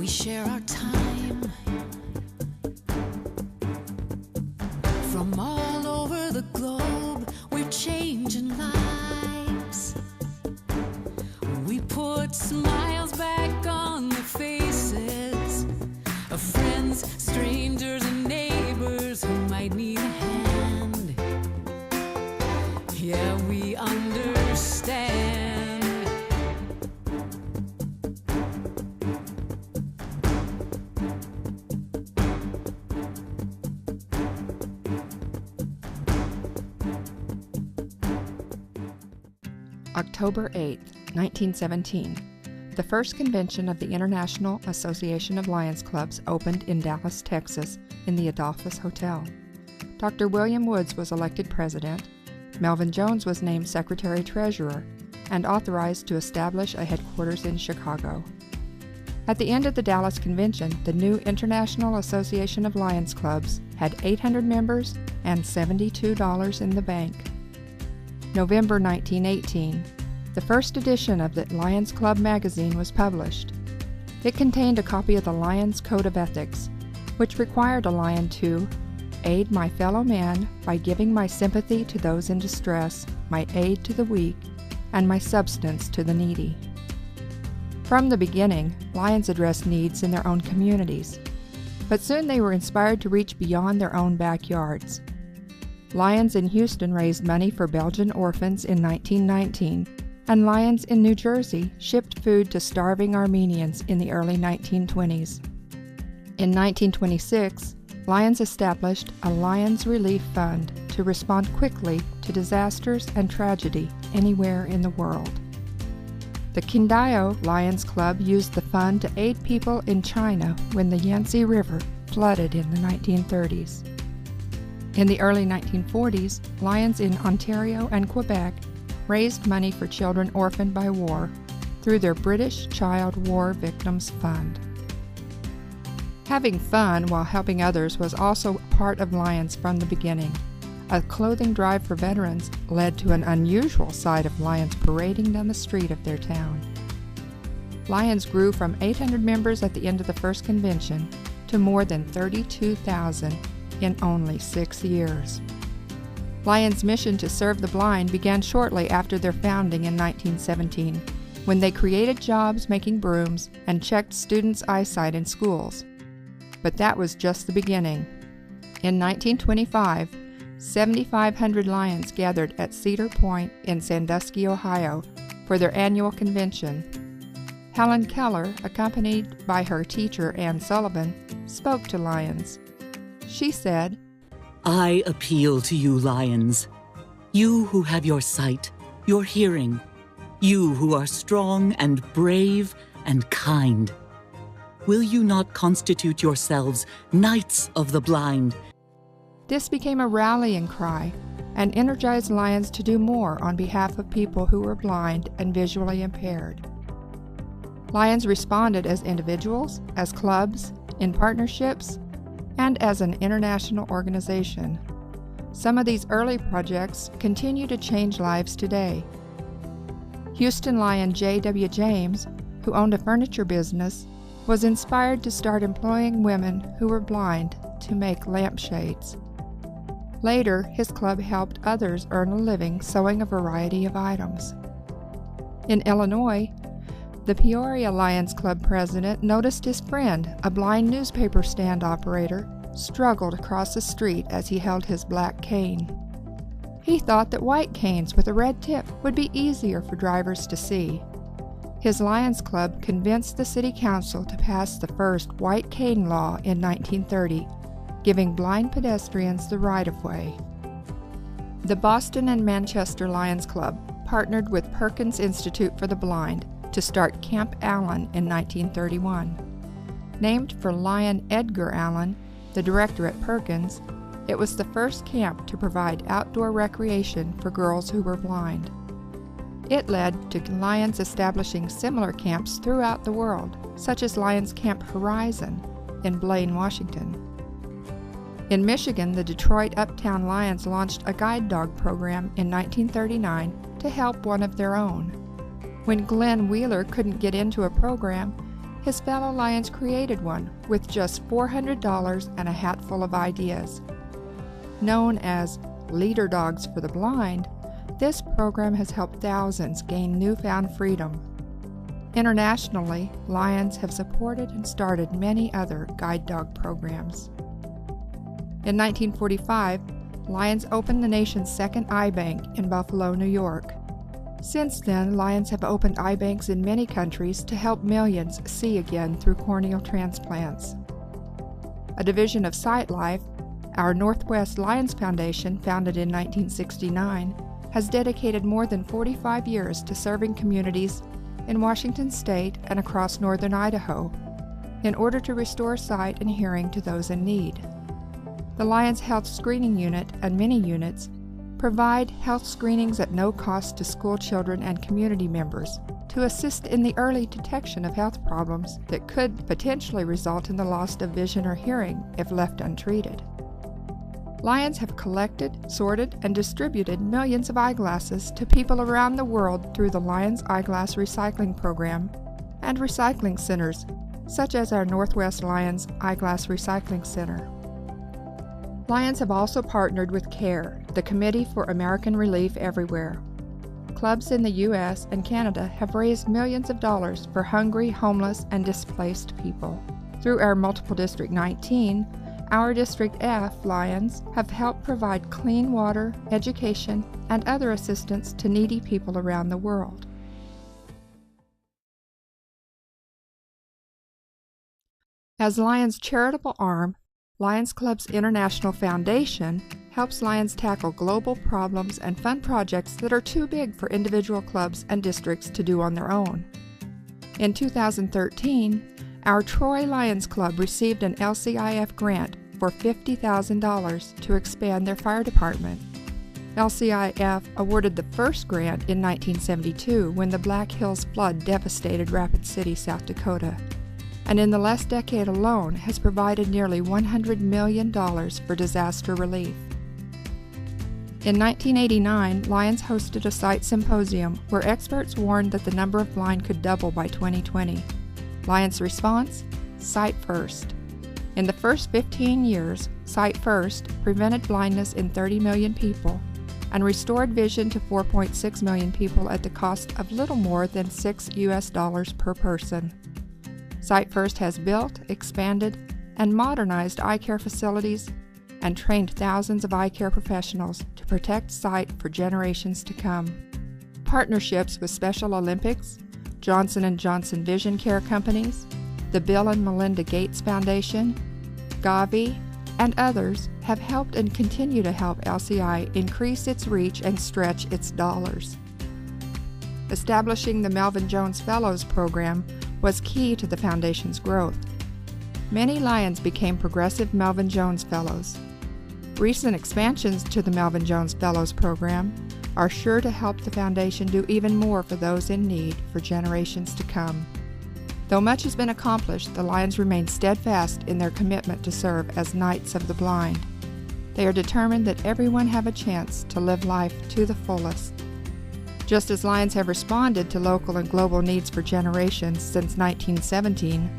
share our time from all over the globe. We're changing lives. We put smiles back on the faces of friends, strangers, and neighbors who might need a hand. Yeah, we understand. October 8, 1917. The first convention of the International Association of Lions Clubs opened in Dallas, Texas, in the Adolphus Hotel. Dr. William Woods was elected president, Melvin Jones was named secretary-treasurer, and authorized to establish a headquarters in Chicago. At the end of the Dallas convention, the new International Association of Lions Clubs had 800 members and $72 in the bank. November 1918, the first edition of the Lions Club magazine was published. It contained a copy of the Lions Code of Ethics, which required a lion to aid my fellow man by giving my sympathy to those in distress, my aid to the weak, and my substance to the needy. From the beginning, lions addressed needs in their own communities, but soon they were inspired to reach beyond their own backyards. Lions in Houston raised money for Belgian orphans in 1919, and Lions in New Jersey shipped food to starving Armenians in the early 1920s. In 1926, Lions established a Lions Relief Fund to respond quickly to disasters and tragedy anywhere in the world. The Quindio Lions Club used the fund to aid people in China when the Yangtze River flooded in the 1930s. In the early 1940s, Lions in Ontario and Quebec raised money for children orphaned by war through their British Child War Victims Fund. Having fun while helping others was also part of Lions from the beginning. A clothing drive for veterans led to an unusual sight of Lions parading down the street of their town. Lions grew from 800 members at the end of the first convention to more than 32,000 in only 6 years. Lions' mission to serve the blind began shortly after their founding in 1917, when they created jobs making brooms and checked students' eyesight in schools. But that was just the beginning. In 1925, 7,500 Lions gathered at Cedar Point in Sandusky, Ohio, for their annual convention. Helen Keller, accompanied by her teacher Ann Sullivan, spoke to Lions. She said, "I appeal to you, Lions. You who have your sight, your hearing. You who are strong and brave and kind. Will you not constitute yourselves knights of the blind?" This became a rallying cry and energized Lions to do more on behalf of people who were blind and visually impaired. Lions responded as individuals, as clubs, in partnerships, and as an international organization. Some of these early projects continue to change lives today. Houston Lion J.W. James, who owned a furniture business, was inspired to start employing women who were blind to make lampshades. Later, his club helped others earn a living sewing a variety of items. In Illinois, the Peoria Lions Club president noticed his friend, a blind newspaper stand operator, struggled across the street as he held his black cane. He thought that white canes with a red tip would be easier for drivers to see. His Lions Club convinced the city council to pass the first white cane law in 1930, giving blind pedestrians the right-of-way. The Boston and Manchester Lions Club partnered with Perkins Institute for the Blind to start Camp Allen in 1931. Named for Lion Edgar Allen, the director at Perkins, it was the first camp to provide outdoor recreation for girls who were blind. It led to Lions establishing similar camps throughout the world, such as Lions Camp Horizon in Blaine, Washington. In Michigan, the Detroit Uptown Lions launched a guide dog program in 1939 to help one of their own. When Glenn Wheeler couldn't get into a program, his fellow Lions created one with just $400 and a hatful of ideas. Known as Leader Dogs for the Blind, this program has helped thousands gain newfound freedom. Internationally, Lions have supported and started many other guide dog programs. In 1945, Lions opened the nation's second eye bank in Buffalo, New York. Since then, Lions have opened eye banks in many countries to help millions see again through corneal transplants. A division of Sight Life, our Northwest Lions Foundation, founded in 1969, has dedicated more than 45 years to serving communities in Washington State and across northern Idaho in order to restore sight and hearing to those in need. The Lions Health Screening Unit and mini units provide health screenings at no cost to school children and community members to assist in the early detection of health problems that could potentially result in the loss of vision or hearing if left untreated. Lions have collected, sorted, and distributed millions of eyeglasses to people around the world through the Lions Eyeglass Recycling Program and recycling centers, such as our Northwest Lions Eyeglass Recycling Center. Lions have also partnered with CARE, the Committee for American Relief Everywhere. Clubs in the U.S. and Canada have raised millions of dollars for hungry, homeless, and displaced people. Through our Multiple District 19, our District F Lions have helped provide clean water, education, and other assistance to needy people around the world. As Lions' charitable arm, Lions Club's International Foundation helps Lions tackle global problems and fund projects that are too big for individual clubs and districts to do on their own. In 2013, our Troy Lions Club received an LCIF grant for $50,000 to expand their fire department. LCIF awarded the first grant in 1972 when the Black Hills flood devastated Rapid City, South Dakota, and in the last decade alone has provided nearly $100 million for disaster relief. In 1989, Lions hosted a sight symposium where experts warned that the number of blind could double by 2020. Lions' response? Sight First. In the first 15 years, Sight First prevented blindness in 30 million people and restored vision to 4.6 million people at the cost of little more than $6 per person. Sight First has built, expanded, and modernized eye care facilities and trained thousands of eye care professionals to protect sight for generations to come. Partnerships with Special Olympics, Johnson & Johnson Vision Care Companies, the Bill and Melinda Gates Foundation, Gavi, and others have helped and continue to help LCI increase its reach and stretch its dollars. Establishing the Melvin Jones Fellows program was key to the Foundation's growth. Many Lions became progressive Melvin Jones Fellows. Recent expansions to the Melvin Jones Fellows program are sure to help the Foundation do even more for those in need for generations to come. Though much has been accomplished, the Lions remain steadfast in their commitment to serve as Knights of the Blind. They are determined that everyone have a chance to live life to the fullest. Just as Lions have responded to local and global needs for generations since 1917,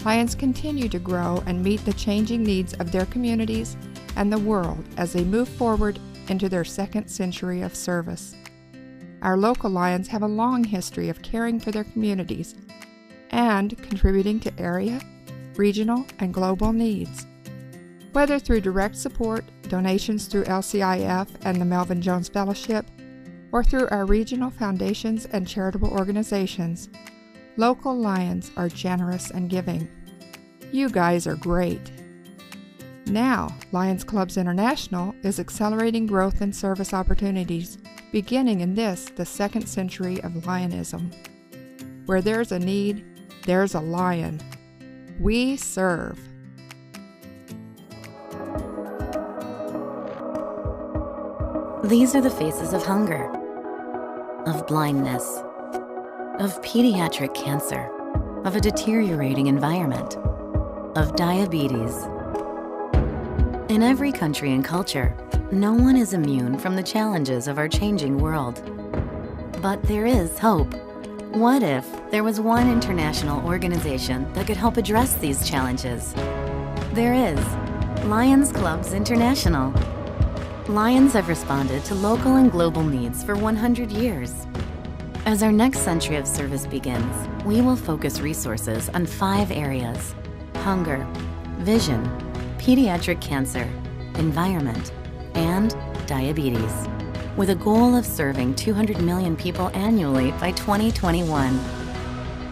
Lions continue to grow and meet the changing needs of their communities and the world as they move forward into their second century of service. Our local Lions have a long history of caring for their communities and contributing to area, regional, and global needs. Whether through direct support, donations through LCIF and the Melvin Jones Fellowship, or through our regional foundations and charitable organizations, local Lions are generous and giving. You guys are great. Now, Lions Clubs International is accelerating growth and service opportunities, beginning in this, the second century of Lionism. Where there's a need, there's a Lion. We serve. These are the faces of hunger, of blindness, of pediatric cancer, of a deteriorating environment, of diabetes. In every country and culture, no one is immune from the challenges of our changing world. But there is hope. What if there was one international organization that could help address these challenges? There is Lions Clubs International. Lions have responded to local and global needs for 100 years. As our next century of service begins, we will focus resources on 5 areas: hunger, vision, pediatric cancer, environment, and diabetes, with a goal of serving 200 million people annually by 2021.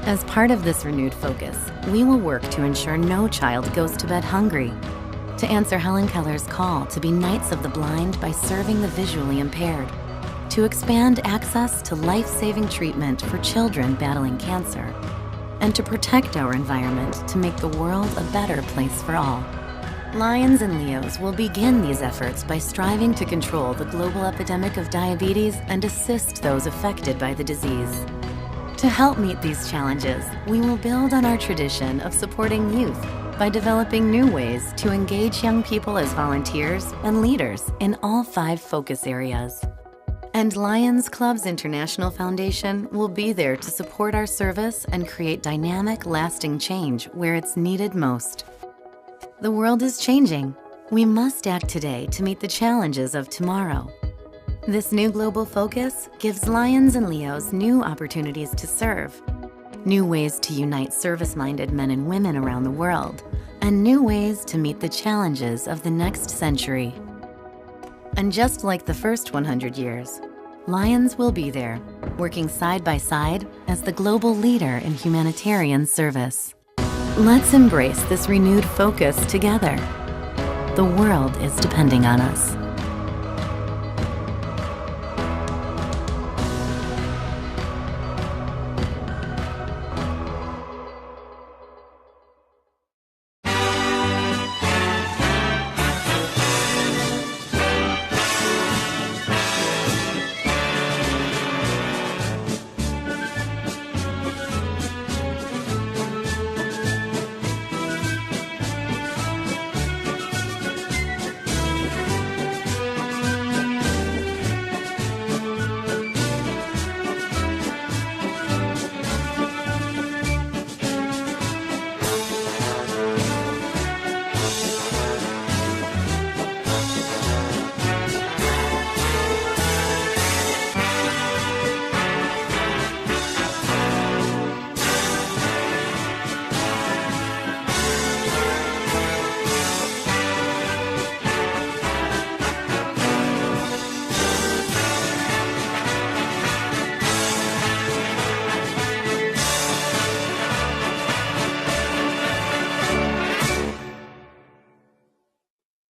As part of this renewed focus, we will work to ensure no child goes to bed hungry, to answer Helen Keller's call to be Knights of the Blind by serving the visually impaired, to expand access to life-saving treatment for children battling cancer, and to protect our environment to make the world a better place for all. Lions and Leos will begin these efforts by striving to control the global epidemic of diabetes and assist those affected by the disease. To help meet these challenges, we will build on our tradition of supporting youth by developing new ways to engage young people as volunteers and leaders in all 5 focus areas. And Lions Clubs International Foundation will be there to support our service and create dynamic, lasting change where it's needed most. The world is changing. We must act today to meet the challenges of tomorrow. This new global focus gives Lions and Leos new opportunities to serve, new ways to unite service-minded men and women around the world, and new ways to meet the challenges of the next century. And just like the first 100 years, Lions will be there, working side by side as the global leader in humanitarian service. Let's embrace this renewed focus together. The world is depending on us.